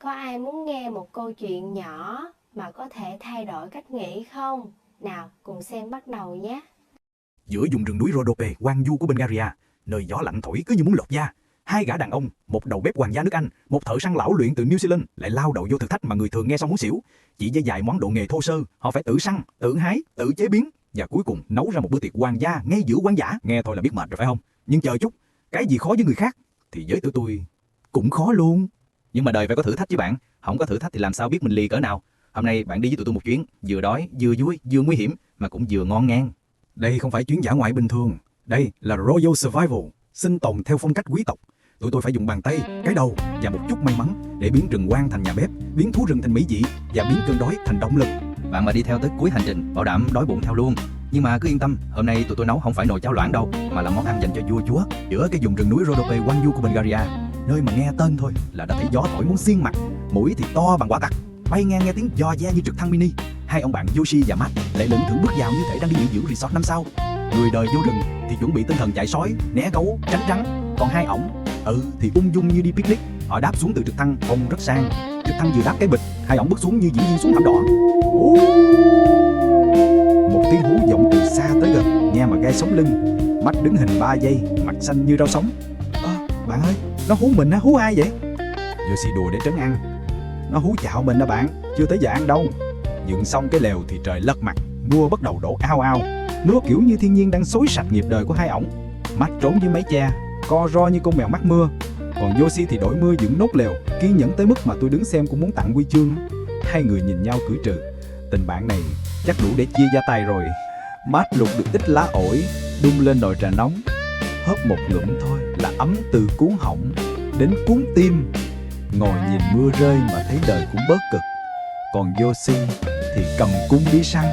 Có ai muốn nghe một câu chuyện nhỏ mà có thể thay đổi cách nghĩ không? Nào, cùng xem bắt đầu nhé. Giữa vùng rừng núi Rhodope, hoang vu của Bulgaria, nơi gió lạnh thổi cứ như muốn lột da, hai gã đàn ông, một đầu bếp hoàng gia nước Anh, một thợ săn lão luyện từ New Zealand lại lao đầu vô thử thách mà người thường nghe xong muốn xỉu. Chỉ với vài món độ nghề thô sơ, họ phải tự săn, tự hái, tự chế biến và cuối cùng nấu ra một bữa tiệc hoàng gia ngay giữa hoang dã. Nghe thôi là biết mệt rồi phải không? Nhưng chờ chút, cái gì khó với người khác thì với tụi tôi cũng khó luôn. Nhưng mà đời phải có thử thách chứ bạn, không có thử thách thì làm sao biết mình lì cỡ nào. Hôm nay bạn đi với tụi tôi một chuyến, vừa đói, vừa vui, vừa nguy hiểm mà cũng vừa ngon ngang. Đây không phải chuyến dã ngoại bình thường, đây là Royal Survival, sinh tồn theo phong cách quý tộc. Tụi tôi phải dùng bàn tay, cái đầu và một chút may mắn để biến rừng hoang thành nhà bếp, biến thú rừng thành mỹ vị và biến cơn đói thành động lực. Bạn mà đi theo tới cuối hành trình, bảo đảm đói bụng theo luôn. Nhưng mà cứ yên tâm, hôm nay tụi tôi nấu không phải nồi cháo loãng đâu, mà là món ăn dành cho vua chúa. Giữa cái vùng rừng núi Rhodope hoang vu của Bulgaria, nơi mà nghe tên thôi là đã thấy gió thổi muốn xiên mặt, mũi thì to bằng quả cặc, bay ngang nghe tiếng giò da như trực thăng mini. Hai ông bạn Yoshi và Matt lại lững thững bước vào như thể đang đi nghỉ dưỡng resort 5 sao. Người đời vô rừng thì chuẩn bị tinh thần chạy sói, né gấu, tránh rắn, còn hai ổng thì ung dung như đi picnic. Họ đáp xuống từ trực thăng trông rất sang. Trực thăng vừa đáp cái bịch, hai ổng bước xuống như diễn viên xuống thảm đỏ. Một tiếng hú vọng từ xa tới gần, nghe mà gai sống lưng. Matt đứng hình 3 giây, mặt xanh như rau sống. Bạn ơi, nó hú mình á, hú ai vậy? Yoshi đùa để trấn an. Nó hú chạo mình đó bạn, chưa tới giờ ăn đâu. Dựng xong cái lều thì trời lật mặt, mưa bắt đầu đổ ao ao. Mưa kiểu như thiên nhiên đang xối sạch nghiệp đời của hai ổng. Matt trốn dưới mái che, co ro như con mèo mắc mưa. Còn Yoshi thì đổi mưa dựng nốt lều, kiên nhẫn tới mức mà tôi đứng xem cũng muốn tặng huy chương. Hai người nhìn nhau cười trừ. Tình bạn này chắc đủ để chia gia tài rồi. Matt lục được ít lá ổi, đun lên nồi trà nóng. Hớp một ngụm thôi là ấm từ cuốn họng đến cuốn tim. Ngồi nhìn mưa rơi mà thấy đời cũng bớt cực. Còn Yoshi thì cầm cung đi săn.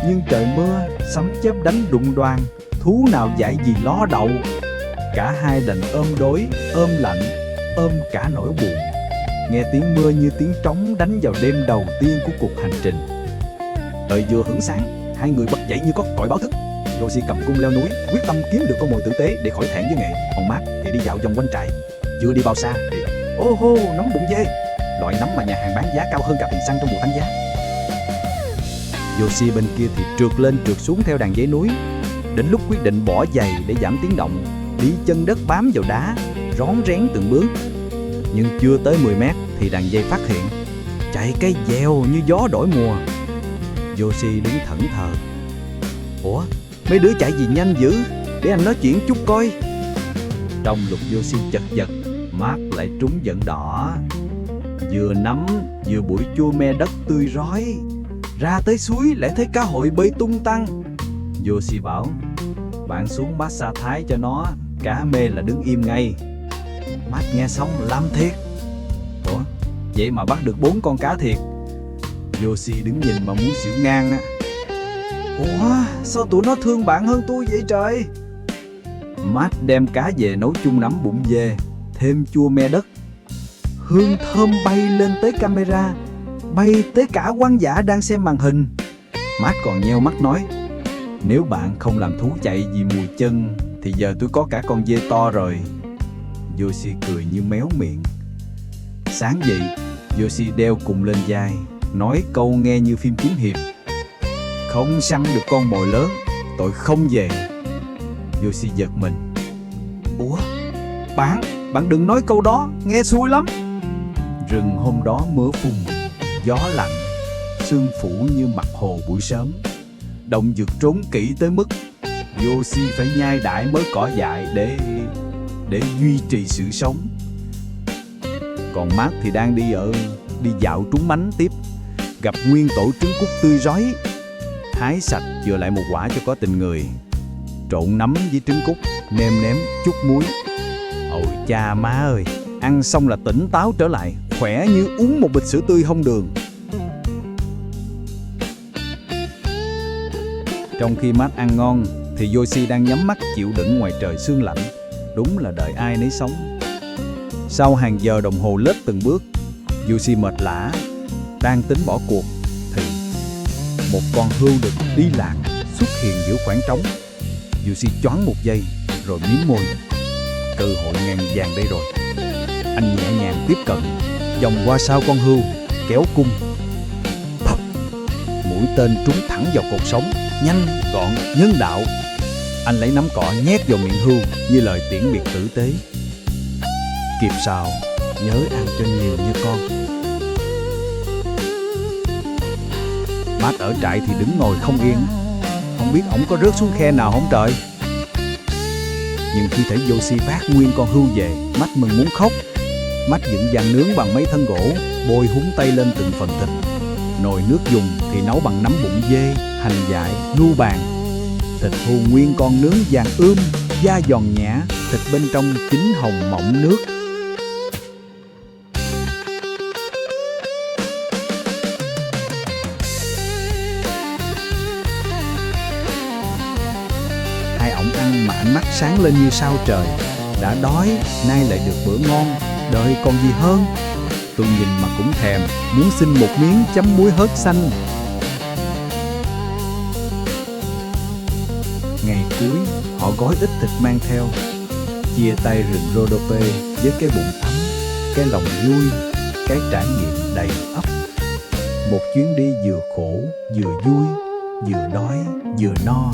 Nhưng trời mưa, sấm chớp đánh đụng đoan, thú nào dại gì lo đậu. Cả hai đành ôm đói, ôm lạnh, ôm cả nỗi buồn. Nghe tiếng mưa như tiếng trống đánh vào đêm đầu tiên của cuộc hành trình. Trời vừa hửng sáng, hai người bật dậy như có còi báo thức. Yoshi cầm cung leo núi, quyết tâm kiếm được con mồi tử tế để khỏi thẹn với nghệ. Còn Matt thì đi dạo vòng quanh trại. Chưa đi bao xa thì ô hô, nấm bụng dê, loại nấm mà nhà hàng bán giá cao hơn cả tiền xăng trong mùa tăng giá. Yoshi bên kia thì trượt lên trượt xuống theo đàn dãy núi. Đến lúc quyết định bỏ giày để giảm tiếng động, đi chân đất bám vào đá, rón rén từng bước. Nhưng chưa tới 10 mét thì đàn dây phát hiện, chạy cái dèo như gió đổi mùa. Yoshi đứng thẫn thờ. Ủa, mấy đứa chạy gì nhanh dữ, để anh nói chuyện chút coi. Trong lúc Yoshi chật vật, Matt lại trúng giận đỏ. Vừa nấm vừa bụi chua me đất tươi rói. Ra tới suối lại thấy cá hội bơi tung tăng. Yoshi bảo, bạn xuống massage thái cho nó, cá mê là đứng im ngay. Matt nghe xong làm thiệt. Ủa, vậy mà bắt được 4 con cá thiệt. Yoshi đứng nhìn mà muốn xỉu ngang á. Ủa, sao tụi nó thương bạn hơn tôi vậy trời? Matt đem cá về nấu chung nấm bụng dê, thêm chua me đất. Hương thơm bay lên tới camera, bay tới cả quan giả đang xem màn hình. Matt còn nheo mắt nói, nếu bạn không làm thú chạy vì mùi chân thì giờ tôi có cả con dê to rồi. Yoshi cười như méo miệng. Sáng dậy, Yoshi đeo cùng lên vai, nói câu nghe như phim kiếm hiệp. Không săn được con mồi lớn, tội không về. Yoshi giật mình. Ủa, bạn đừng nói câu đó, nghe xui lắm. Rừng hôm đó mưa phùn, gió lạnh, sương phủ như mặt hồ buổi sớm. Động vật trốn kỹ tới mức Yoshi phải nhai đại mớ cỏ dại để duy trì sự sống. Còn Matt thì đang đi dạo trúng mánh tiếp, gặp nguyên tổ trứng cút tươi rói. Hái sạch chừa lại một quả cho có tình người. Trộn nấm với trứng cút, nêm nếm chút muối. Ôi cha má ơi, ăn xong là tỉnh táo trở lại, khỏe như uống một bịch sữa tươi không đường. Trong khi Matt ăn ngon thì Yoshi đang nhắm mắt chịu đựng ngoài trời sương lạnh. Đúng là đời ai nấy sống. Sau hàng giờ đồng hồ lết từng bước, Yoshi mệt lả, đang tính bỏ cuộc thì một con hươu đực đi lạc xuất hiện giữa khoảng trống. Yoshi choáng một giây rồi mím môi. Cơ hội ngàn vàng đây rồi. Anh nhẹ nhàng tiếp cận, vòng qua sau con hươu, kéo cung. Phập, mũi tên trúng thẳng vào cột sống, nhanh, gọn, nhân đạo. Anh lấy nắm cọ nhét vào miệng hươu như lời tiễn biệt tử tế. Kịp sào, nhớ ăn cho nhiều nha con. Mát ở trại thì đứng ngồi không yên, không biết ổng có rớt xuống khe nào không trời. Nhưng khi thấy Josie vác nguyên con hươu về, Matt mừng muốn khóc. Matt dựng vàng nướng bằng mấy thân gỗ, bôi húng tay lên từng phần thịt. Nồi nước dùng thì nấu bằng nấm bụng dê, hành dại, nu bàn. Thịt hươu nguyên con nướng vàng da giòn nhã, thịt bên trong chín hồng mọng nước. Hai ổng ăn mà ánh mắt sáng lên như sao trời. Đã đói, nay lại được bữa ngon, đợi còn gì hơn. Tôi nhìn mà cũng thèm, muốn xin một miếng chấm muối hớt xanh. Ngày cuối, họ gói ít thịt mang theo. Chia tay rừng Rhodope với cái bụng ấm, cái lòng vui, cái trải nghiệm đầy ắp. Một chuyến đi vừa khổ, vừa vui, vừa đói, vừa no,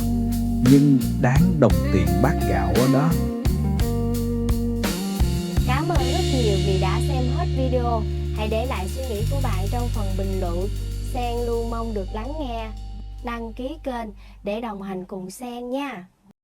nhưng đáng đồng tiền bát gạo ở đó. Cảm ơn rất nhiều vì đã xem hết video. Hãy để lại suy nghĩ của bạn trong phần bình luận. Sen luôn mong được lắng nghe. Đăng ký kênh để đồng hành cùng Sen nha.